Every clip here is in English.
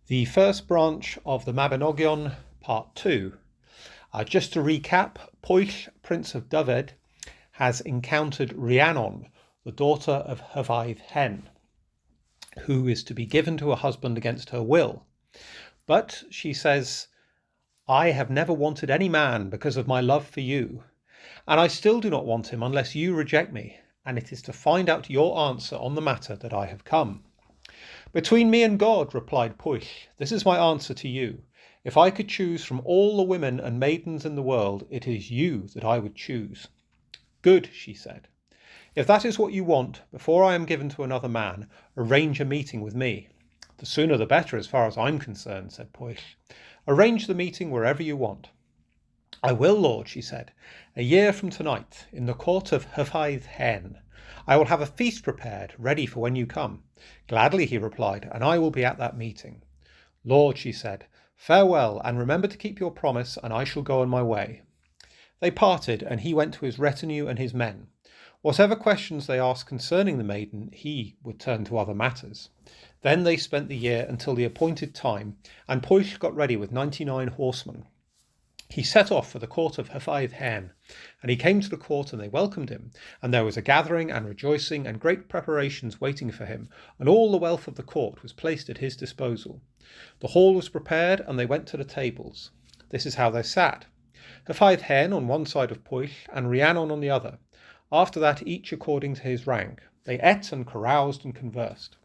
The first branch of the Mabinogion, part 2. Just to recap, Pwyll, Prince of Dyfed, has encountered Rhiannon, the daughter of Hergest, who is to be given to her husband against her will. But she says, "I have never wanted any man because of my love for you, and I still do not want him unless you reject me, and it is to find out your answer on the matter that I have come." "Between me and God," replied Pwyll, "this is my answer to you. If I could choose from all the women and maidens in the world, it is you that I would choose." "Good," she said. "If that is what you want, before I am given to another man, arrange a meeting with me." "The sooner the better as far as I'm concerned," said Pwyll. "Arrange the meeting wherever you want." "I will, Lord," she said. "A year from tonight, in the court of Hergest, I will have a feast prepared, ready for when you come." "Gladly," he replied, "and I will be at that meeting." "Lord," she said, "farewell, and remember to keep your promise, and I shall go on my way." They parted, and he went to his retinue and his men. Whatever questions they asked concerning the maiden, he would turn to other matters. Then they spent the year until the appointed time, and Pwyll got ready with 99 horsemen. He set off for the court of Hergest, and he came to the court, and they welcomed him, and there was a gathering and rejoicing and great preparations waiting for him, and all the wealth of the court was placed at his disposal. The hall was prepared, and they went to the tables. This is how they sat: Hergest on one side of Pwyll, and Rhiannon on the other. After that, each according to his rank, they ate and caroused and conversed.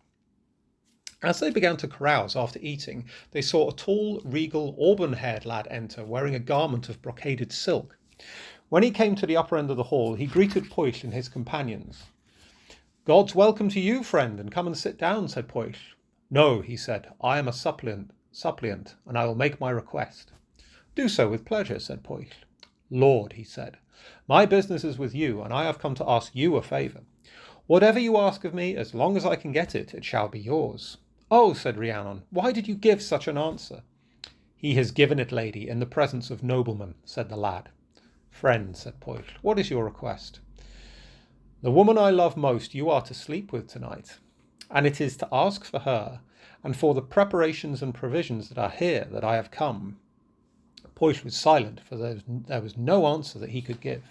As they began to carouse after eating, they saw a tall, regal, auburn-haired lad enter, wearing a garment of brocaded silk. When he came to the upper end of the hall, he greeted Pwyll and his companions. "God's welcome to you, friend, and come and sit down," said Pwyll. "No," he said, "I am a suppliant, and I will make my request." "Do so with pleasure," said Pwyll. "Lord," he said, "my business is with you, and I have come to ask you a favour. Whatever you ask of me, as long as I can get it, it shall be yours." "Oh," said Rhiannon, "why did you give such an answer?" "He has given it, lady, in the presence of noblemen," said the lad. "Friend," said Pwyll, "what is your request?" "The woman I love most you are to sleep with tonight, and it is to ask for her, and for the preparations and provisions that are here, that I have come." Pwyll was silent, for there was no answer that he could give.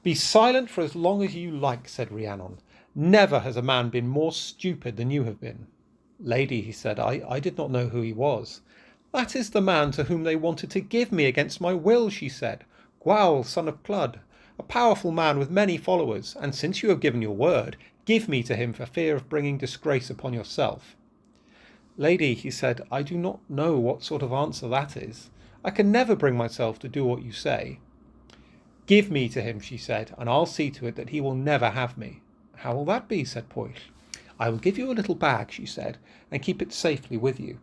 "Be silent for as long as you like," said Rhiannon. "Never has a man been more stupid than you have been." "Lady," he said, I did not know who he was." "That is the man to whom they wanted to give me against my will," she said. "Gwawl, son of Clud, a powerful man with many followers, and since you have given your word, give me to him for fear of bringing disgrace upon yourself." "Lady," he said, "I do not know what sort of answer that is. I can never bring myself to do what you say." "Give me to him," she said, "and I'll see to it that he will never have me." "How will that be?" said Pwyll. "I will give you a little bag," she said, "and keep it safely with you.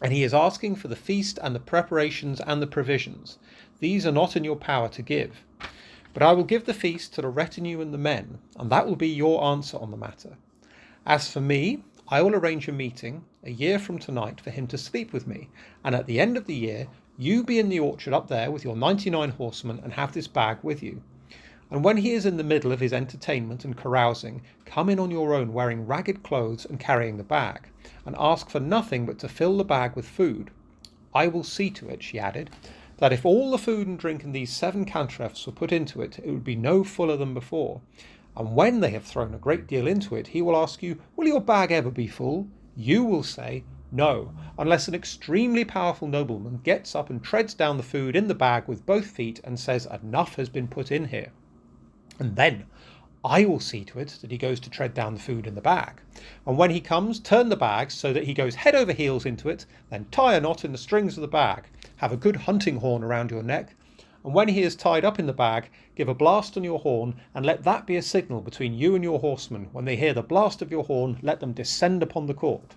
And he is asking for the feast and the preparations and the provisions. These are not in your power to give. But I will give the feast to the retinue and the men, and that will be your answer on the matter. As for me, I will arrange a meeting a year from tonight for him to sleep with me, and at the end of the year you be in the orchard up there with your 99 horsemen and have this bag with you. And when he is in the middle of his entertainment and carousing, come in on your own wearing ragged clothes and carrying the bag, and ask for nothing but to fill the bag with food. I will see to it," she added, "that if all the food and drink in these 7 cantrefs were put into it, it would be no fuller than before. And when they have thrown a great deal into it, he will ask you, 'Will your bag ever be full?' You will say, 'No, unless an extremely powerful nobleman gets up and treads down the food in the bag with both feet and says enough has been put in here. And then I will see to it that he goes to tread down the food in the bag. And when he comes, turn the bag so that he goes head over heels into it, then tie a knot in the strings of the bag, have a good hunting horn around your neck, and when he is tied up in the bag, give a blast on your horn, and let that be a signal between you and your horsemen. When they hear the blast of your horn, let them descend upon the court.'"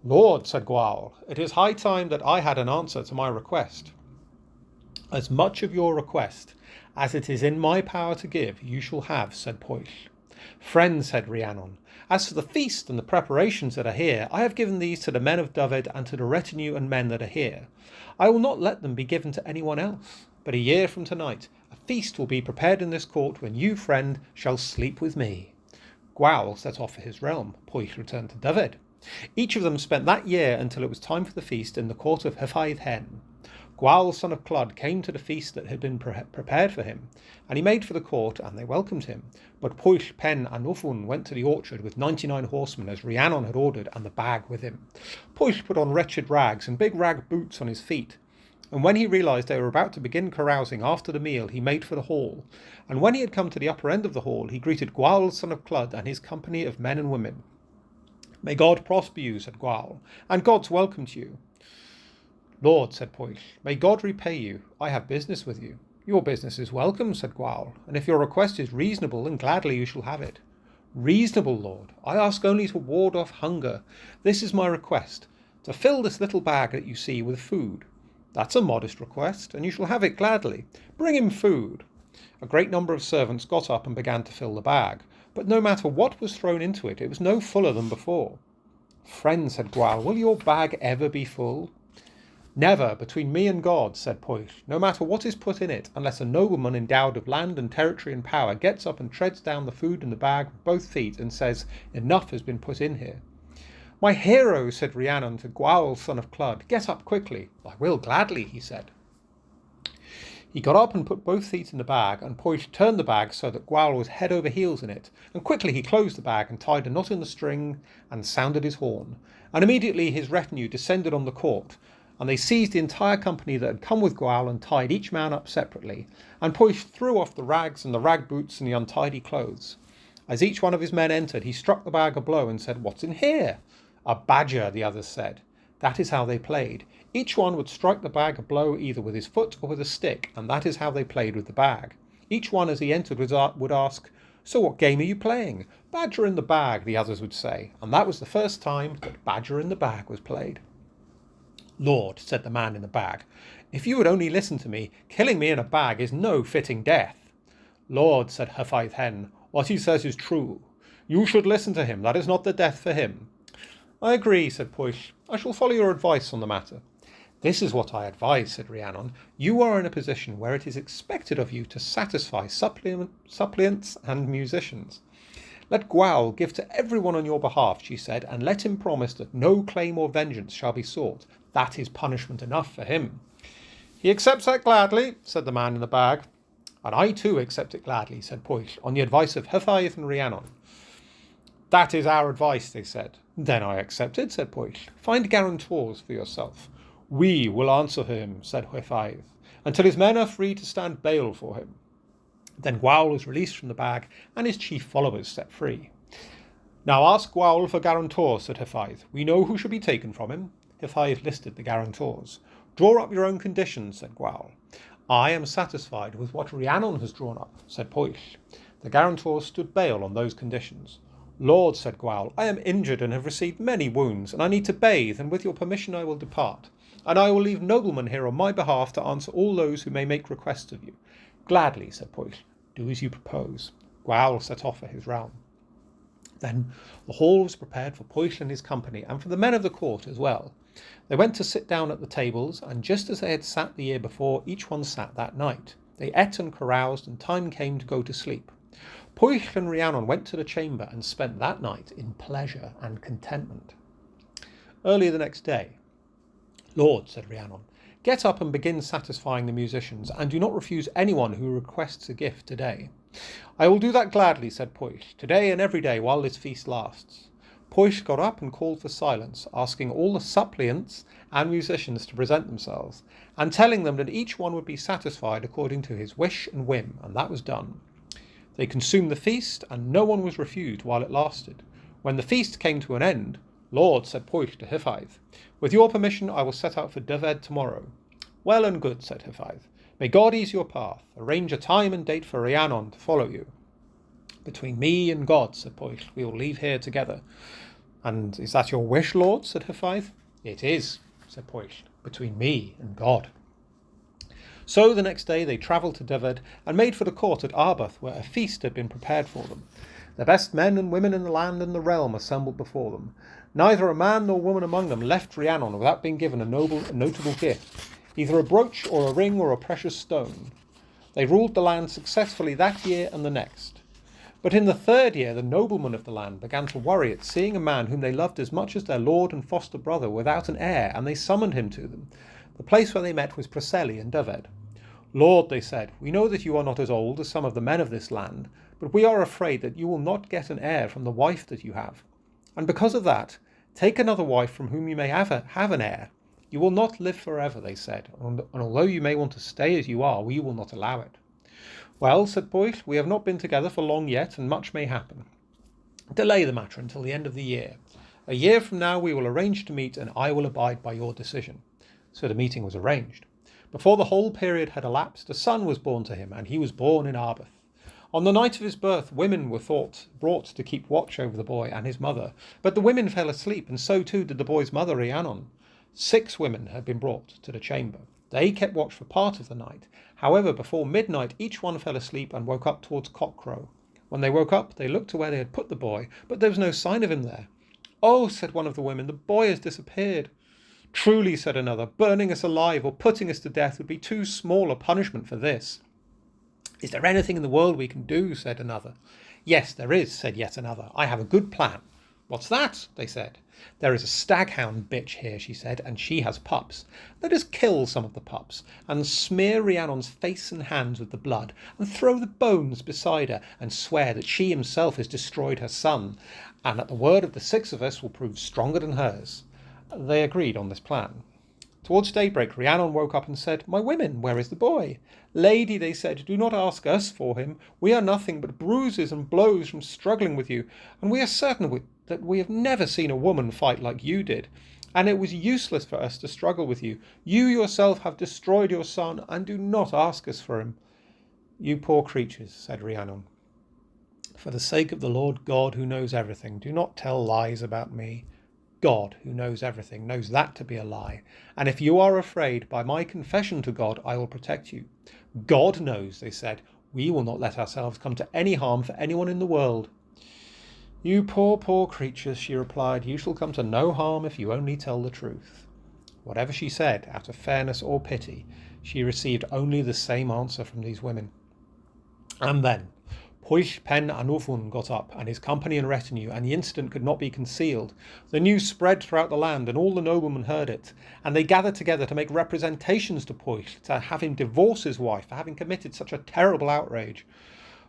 "Lord," said Gwawl, "it is high time that I had an answer to my request." "As much of your request as it is in my power to give, you shall have," said Pwyll. "Friend," said Rhiannon, "as for the feast and the preparations that are here, I have given these to the men of Dyfed and to the retinue and men that are here. I will not let them be given to anyone else. But a year from tonight, a feast will be prepared in this court when you, friend, shall sleep with me." Gwawl set off for his realm. Pwyll returned to Dyfed. Each of them spent that year until it was time for the feast in the court of Dyfed. Gwawl, son of Clud, came to the feast that had been prepared for him, and he made for the court, and they welcomed him. But Pwyll, Pen, and Annwfn went to the orchard with 99 horsemen, as Rhiannon had ordered, and the bag with him. Pwyll put on wretched rags and big rag boots on his feet. And when he realised they were about to begin carousing after the meal, he made for the hall. And when he had come to the upper end of the hall, he greeted Gwawl, son of Clud, and his company of men and women. "May God prosper you," said Gwawl, "and God's welcome to you." "Lord," said Pwyll, "may God repay you. I have business with you." "Your business is welcome," said Gwawl, "and if your request is reasonable, then gladly you shall have it." "Reasonable, Lord. I ask only to ward off hunger. This is my request, to fill this little bag that you see with food." "That's a modest request, and you shall have it gladly. Bring him food." A great number of servants got up and began to fill the bag, but no matter what was thrown into it, it was no fuller than before. "Friend," said Gwawl, "will your bag ever be full?" "Never, between me and God," said Pwyll, "no matter what is put in it, unless a nobleman endowed of land and territory and power gets up and treads down the food in the bag with both feet and says, 'Enough has been put in here.'" "My hero," said Rhiannon to Gwawl, son of Clud, "get up quickly." "I will gladly," he said. He got up and put both feet in the bag, and Pwyll turned the bag so that Gwawl was head over heels in it, and quickly he closed the bag and tied a knot in the string and sounded his horn. And immediately his retinue descended on the court, and they seized the entire company that had come with Gwawl and tied each man up separately, and Pwyll threw off the rags and the rag boots and the untidy clothes. As each one of his men entered, he struck the bag a blow and said, "What's in here?" "A badger," the others said. That is how they played. Each one would strike the bag a blow either with his foot or with a stick, and that is how they played with the bag. Each one as he entered would ask, "So what game are you playing?" "Badger in the bag," the others would say, and that was the first time that Badger in the bag was played. "Lord," said the man in the bag, "if you would only listen to me, killing me in a bag is no fitting death." "Lord," said Dyfed, "what he says is true. You should listen to him. That is not the death for him." "I agree," said Pwyll. "I shall follow your advice on the matter." "This is what I advise," said Rhiannon. "You are in a position where it is expected of you to satisfy suppliants and musicians. Let Gwawl give to everyone on your behalf," she said, "and let him promise that no claim or vengeance shall be sought. That is punishment enough for him." "He accepts that gladly," said the man in the bag. "And I too accept it gladly," said Pwyll, "on the advice of Dyfed and Rhiannon." "That is our advice," they said. "Then I accept it," said Pwyll. "Find guarantors for yourself." "We will answer for him," said Dyfed, "until his men are free to stand bail for him." Then Gwawl was released from the bag, and his chief followers set free. "Now ask Gwawl for guarantors," said Dyfed. "We know who should be taken from him." Dyfed listed the guarantors. "Draw up your own conditions," said Gwawl. "I am satisfied with what Rhiannon has drawn up," said Pwyll. The guarantors stood bail on those conditions. "Lord," said Gwawl, "I am injured and have received many wounds, and I need to bathe, and with your permission I will depart. And I will leave noblemen here on my behalf to answer all those who may make requests of you." "Gladly," said Pwyll. "Do as you propose." Gwawl set off for his realm. Then the hall was prepared for Pwyll and his company, and for the men of the court as well. They went to sit down at the tables, and just as they had sat the year before, each one sat that night. They ate and caroused, and time came to go to sleep. Pwyll and Rhiannon went to the chamber and spent that night in pleasure and contentment. Early the next day, "Lord," said Rhiannon, "get up and begin satisfying the musicians, and do not refuse anyone who requests a gift today." "I will do that gladly," said Pwyll, "today and every day while this feast lasts." Pwyll got up and called for silence, asking all the suppliants and musicians to present themselves, and telling them that each one would be satisfied according to his wish and whim, and that was done. They consumed the feast, and no one was refused while it lasted. When the feast came to an end, "Lord," said Pwyll to Dyfed, "with your permission I will set out for Dyfed tomorrow." "Well and good," said Dyfed. "May God ease your path. Arrange a time and date for Rhiannon to follow you." "Between me and God," said Pwyll, "we will leave here together." "And is that your wish, Lord?" said Dyfed. "It is," said Pwyll, "between me and God." So the next day they travelled to Dyfed and made for the court at Arbroath, where a feast had been prepared for them. The best men and women in the land and the realm assembled before them. Neither a man nor woman among them left Rhiannon without being given a notable gift, either a brooch or a ring or a precious stone. They ruled the land successfully that year and the next. But in the 3rd year, the noblemen of the land began to worry at seeing a man whom they loved as much as their lord and foster brother without an heir, and they summoned him to them. The place where they met was Pryderi and Dyfed. Lord, they said, we know that you are not as old as some of the men of this land, but we are afraid that you will not get an heir from the wife that you have. And because of that, take another wife from whom you may have an heir. You will not live forever, they said, and although you may want to stay as you are, we will not allow it. Well, said Pwyll, we have not been together for long yet, and much may happen. Delay the matter until the end of the year. A year from now we will arrange to meet, and I will abide by your decision. So the meeting was arranged. Before the whole period had elapsed, a son was born to him, and he was born in Arbeth. On the night of his birth, women were brought to keep watch over the boy and his mother, but the women fell asleep, and so too did the boy's mother, Rhiannon. 6 women had been brought to the chamber. They kept watch for part of the night. However, before midnight, each one fell asleep and woke up towards cockcrow. When they woke up, they looked to where they had put the boy, but there was no sign of him there. Oh, said one of the women, the boy has disappeared. Truly, said another, burning us alive or putting us to death would be too small a punishment for this. Is there anything in the world we can do, said another. Yes, there is, said yet another. I have a good plan. What's that? They said. There is a staghound bitch here, she said, and she has pups. Let us kill some of the pups, and smear Rhiannon's face and hands with the blood, and throw the bones beside her, and swear that she himself has destroyed her son, and that the word of the 6 of us will prove stronger than hers. They agreed on this plan. Towards daybreak, Rhiannon woke up and said, My women, where is the boy? Lady, they said, do not ask us for him. We are nothing but bruises and blows from struggling with you, and we are certain that we have never seen a woman fight like you did, and it was useless for us to struggle with you. You yourself have destroyed your son, and do not ask us for him. You poor creatures, said Rhiannon. For the sake of the Lord God who knows everything, do not tell lies about me. God, who knows everything, knows that to be a lie. And if you are afraid, by my confession to God, I will protect you. God knows, they said, we will not let ourselves come to any harm for anyone in the world. You poor, poor creatures, she replied, you shall come to no harm if you only tell the truth. Whatever she said, out of fairness or pity, she received only the same answer from these women. And then Pwyll pen Annwfn got up, and his company and retinue, and the incident could not be concealed. The news spread throughout the land, and all the noblemen heard it, and they gathered together to make representations to Pwyll, to have him divorce his wife for having committed such a terrible outrage.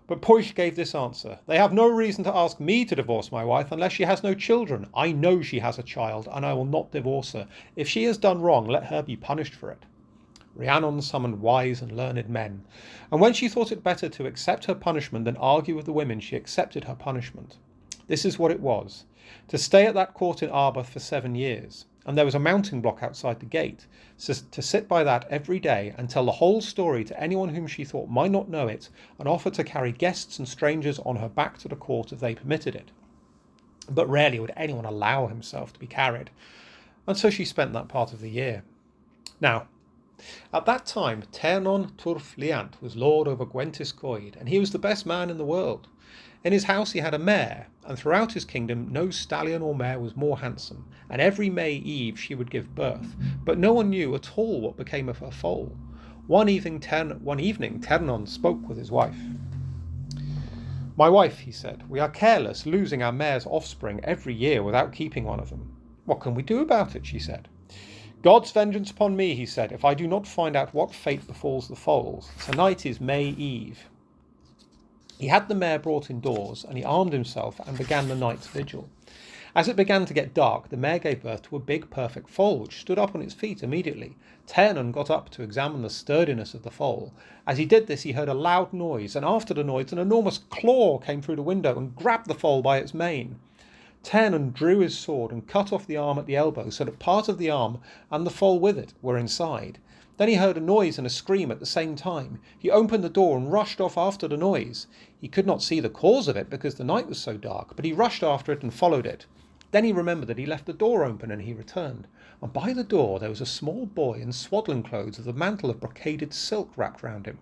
But Pwyll gave this answer: They have no reason to ask me to divorce my wife unless she has no children. I know she has a child, and I will not divorce her. If she has done wrong, let her be punished for it. Rhiannon summoned wise and learned men, and when she thought it better to accept her punishment than argue with the women, she accepted her punishment. This is what it was: to stay at that court in Arbeth for 7 years, and there was a mounting block outside the gate, so to sit by that every day and tell the whole story to anyone whom she thought might not know it, and offer to carry guests and strangers on her back to the court if they permitted it. But rarely would anyone allow himself to be carried, and so she spent that part of the year. Now, at that time, Ternon Turfliant was lord over Gwentis Coed, and he was the best man in the world. In his house he had a mare, and throughout his kingdom no stallion or mare was more handsome, and every May Eve she would give birth, but no one knew at all what became of her foal. One evening Ternon spoke with his wife. My wife, he said, we are careless, losing our mare's offspring every year without keeping one of them. What can we do about it, she said. God's vengeance upon me, he said, if I do not find out what fate befalls the foals. Tonight is May Eve. He had the mare brought indoors, and he armed himself and began the night's vigil. As it began to get dark, the mare gave birth to a big, perfect foal, which stood up on its feet immediately. Ternon got up to examine the sturdiness of the foal. As he did this, he heard a loud noise, and after the noise, an enormous claw came through the window and grabbed the foal by its mane. Ternon drew his sword and cut off the arm at the elbow, so that part of the arm and the foal with it were inside. Then he heard a noise and a scream at the same time. He opened the door and rushed off after the noise. He could not see the cause of it because the night was so dark, but he rushed after it and followed it. Then he remembered that he left the door open, and he returned. And by the door there was a small boy in swaddling clothes with a mantle of brocaded silk wrapped round him.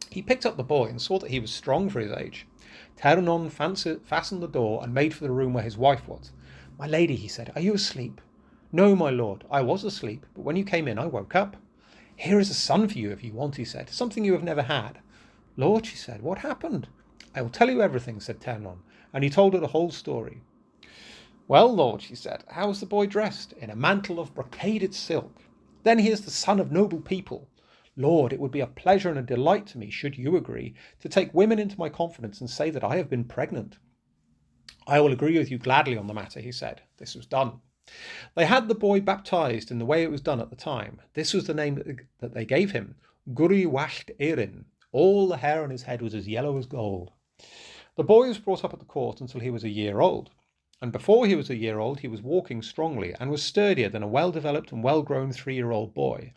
He picked up the boy and saw that he was strong for his age. Ternon fastened the door and made for the room where his wife was. My lady, he said, are you asleep? No, my lord, I was asleep, but when you came in I woke up. Here is a son for you if you want, he said, something you have never had. Lord, she said, what happened? I will tell you everything, said Ternon, and he told her the whole story. Well, Lord, she said, how is the boy dressed? In a mantle of brocaded silk. Then he is the son of noble people. Lord, it would be a pleasure and a delight to me, should you agree, to take women into my confidence and say that I have been pregnant. I will agree with you gladly on the matter, he said. This was done. They had the boy baptized in the way it was done at the time. This was the name that they gave him, Guri Washt Erin. All the hair on his head was as yellow as gold. The boy was brought up at the court until he was a year old. And before he was a year old, he was walking strongly and was sturdier than a well-developed and well-grown 3-year-old boy.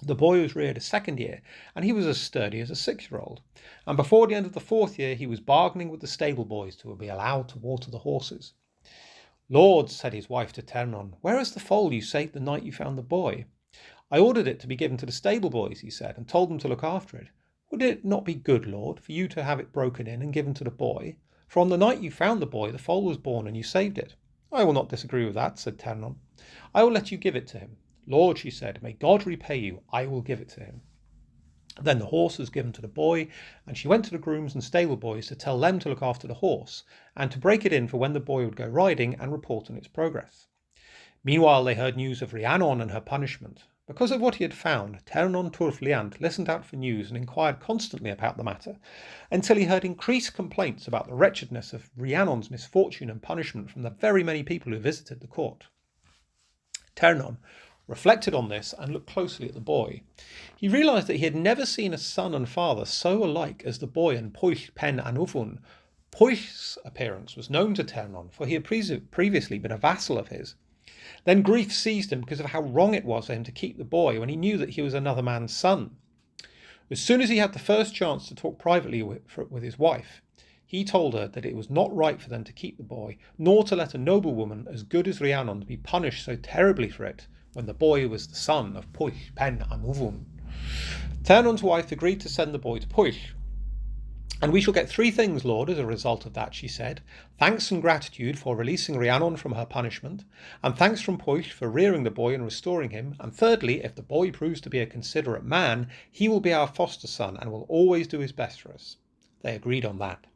The boy was reared a second year, and he was as sturdy as a 6-year-old. And before the end of the 4th year, he was bargaining with the stable boys to be allowed to water the horses. Lord, said his wife to Ternon, where is the foal you saved the night you found the boy? I ordered it to be given to the stable boys, he said, and told them to look after it. Would it not be good, Lord, for you to have it broken in and given to the boy? For on the night you found the boy, the foal was born, and you saved it. I will not disagree with that, said Ternon. I will let you give it to him. Lord, she said, may God repay you. I will give it to him. Then the horse was given to the boy, and she went to the grooms and stable boys to tell them to look after the horse, and to break it in for when the boy would go riding and report on its progress. Meanwhile they heard news of Rhiannon and her punishment. Because of what he had found, Ternon Turfliant listened out for news and inquired constantly about the matter, until he heard increased complaints about the wretchedness of Rhiannon's misfortune and punishment from the very many people who visited the court. Ternon reflected on this and looked closely at the boy. He realised that he had never seen a son and father so alike as the boy and Pwyll pen Annwfn. Pwyll's appearance was known to Ternon, for he had previously been a vassal of his. Then grief seized him because of how wrong it was for him to keep the boy when he knew that he was another man's son. As soon as he had the first chance to talk privately with his wife, he told her that it was not right for them to keep the boy, nor to let a noblewoman as good as Rhiannon be punished so terribly for it, when the boy was the son of Pwyll pen Annwfn. Ternon's wife agreed to send the boy to Pwyll. And we shall get 3 things, Lord, as a result of that, she said. Thanks and gratitude for releasing Rhiannon from her punishment, and thanks from Pwyll for rearing the boy and restoring him, and thirdly, if the boy proves to be a considerate man, he will be our foster son and will always do his best for us. They agreed on that.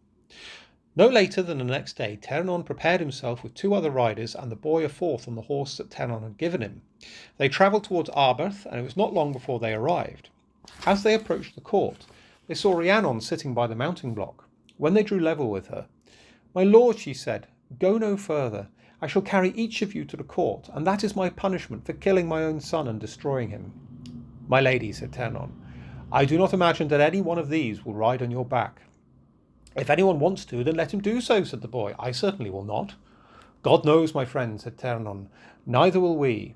No later than the next day, Ternon prepared himself with 2 other riders and the boy a 4th on the horse that Ternon had given him. They travelled towards Arbeth, and it was not long before they arrived. As they approached the court, they saw Rhiannon sitting by the mounting block. When they drew level with her, "My lord," she said, "go no further. I shall carry each of you to the court, and that is my punishment for killing my own son and destroying him." "My lady," said Ternon, "I do not imagine that any one of these will ride on your back." "If anyone wants to, then let him do so," said the boy. "I certainly will not." "God knows, my friend," said Ternon, "neither will we."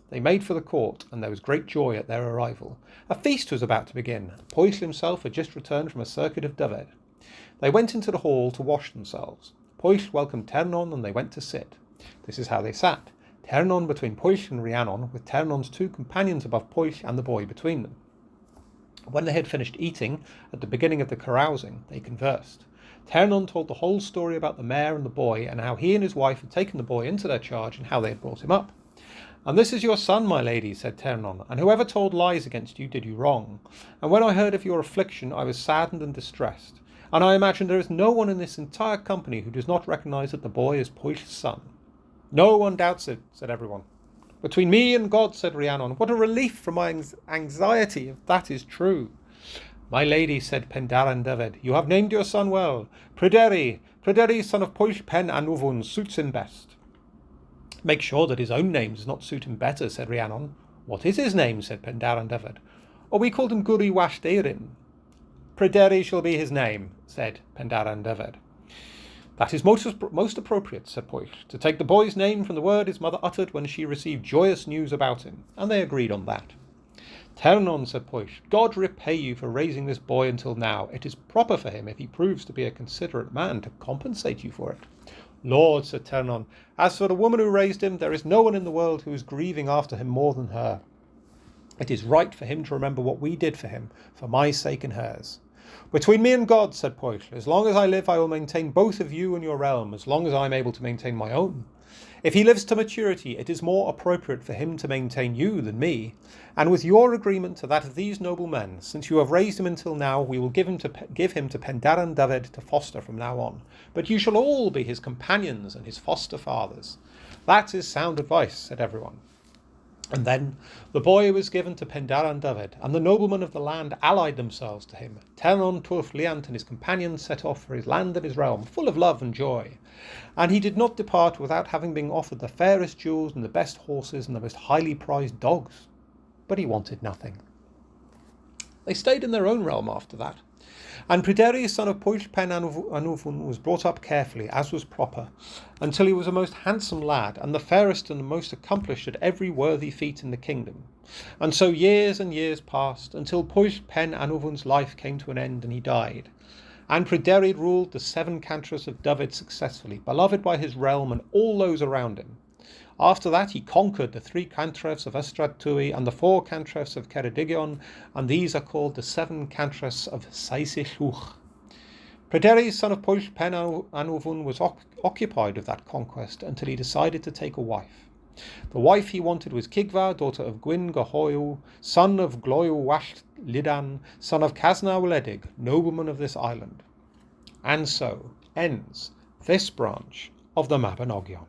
They made for the court, and there was great joy at their arrival. A feast was about to begin. Pwyll himself had just returned from a circuit of Dyfed. They went into the hall to wash themselves. Pwyll welcomed Ternon, and they went to sit. This is how they sat. Ternon between Pwyll and Rhiannon, with Ternon's 2 companions above Pwyll and the boy between them. When they had finished eating, at the beginning of the carousing, they conversed. Ternon told the whole story about the mare and the boy, and how he and his wife had taken the boy into their charge, and how they had brought him up. "And this is your son, my lady," said Ternon, "and whoever told lies against you did you wrong. And when I heard of your affliction, I was saddened and distressed. And I imagine there is no one in this entire company who does not recognise that the boy is Pwyll's son." "No one doubts it," said everyone. "Between me and God," said Rhiannon, "what a relief from my anxiety if that is true." "My lady," said Pendaran Dyfed, "you have named your son well. Pryderi, son of Pwyll pen Annwfn, suits him best." "Make sure that his own name does not suit him better," said Rhiannon. "What is his name?" said Pendaran Dyfed. "Oh, we called him Guri Washt Erin." "Pryderi shall be his name," said Pendaran Dyfed. "That is most appropriate," said Pwyll, "to take the boy's name from the word his mother uttered when she received joyous news about him." And they agreed on that. "Ternon," said Pwyll, "God repay you for raising this boy until now. It is proper for him, if he proves to be a considerate man, to compensate you for it." "Lord," said Ternon, "as for the woman who raised him, there is no one in the world who is grieving after him more than her. It is right for him to remember what we did for him, for my sake and hers." "Between me and God," said Pwyll, "as long as I live I will maintain both of you and your realm, as long as I am able to maintain my own. If he lives to maturity, it is more appropriate for him to maintain you than me, and with your agreement to that of these noble men, since you have raised him until now, we will give him to Pendaran Dyfed to foster from now on. But you shall all be his companions and his foster fathers. That is sound advice, said everyone. And then the boy was given to Pendaran Dyfed, and the noblemen of the land allied themselves to him. Tenon Twrch-Liant and his companions set off for his land and his realm, full of love and joy. And he did not depart without having been offered the fairest jewels and the best horses and the most highly prized dogs. But he wanted nothing. They stayed in their own realm after that. And Pryderi, son of Pwyll and Annwfn, was brought up carefully, as was proper, until he was a most handsome lad, and the fairest and the most accomplished at every worthy feat in the kingdom. And so years and years passed, until Pwyll and Annwfn's life came to an end, and he died. And Pryderi ruled the 7 cantrefs of Dyfed successfully, beloved by his realm and all those around him. After that he conquered the 3 cantrefs of Ystrad Twy and the 4 cantrefs of Ceredigion, and these are called the 7 cantrefs of Saesich Llwch. Pryderi, son of Pwyll and Annwfn, was occupied with that conquest until he decided to take a wife. The wife he wanted was Cigfa, daughter of Gwyn Gyhoew, son of Gloew Wallt Lydan, son of Casna Wledig, nobleman of this island. And so ends this branch of the Mabinogion.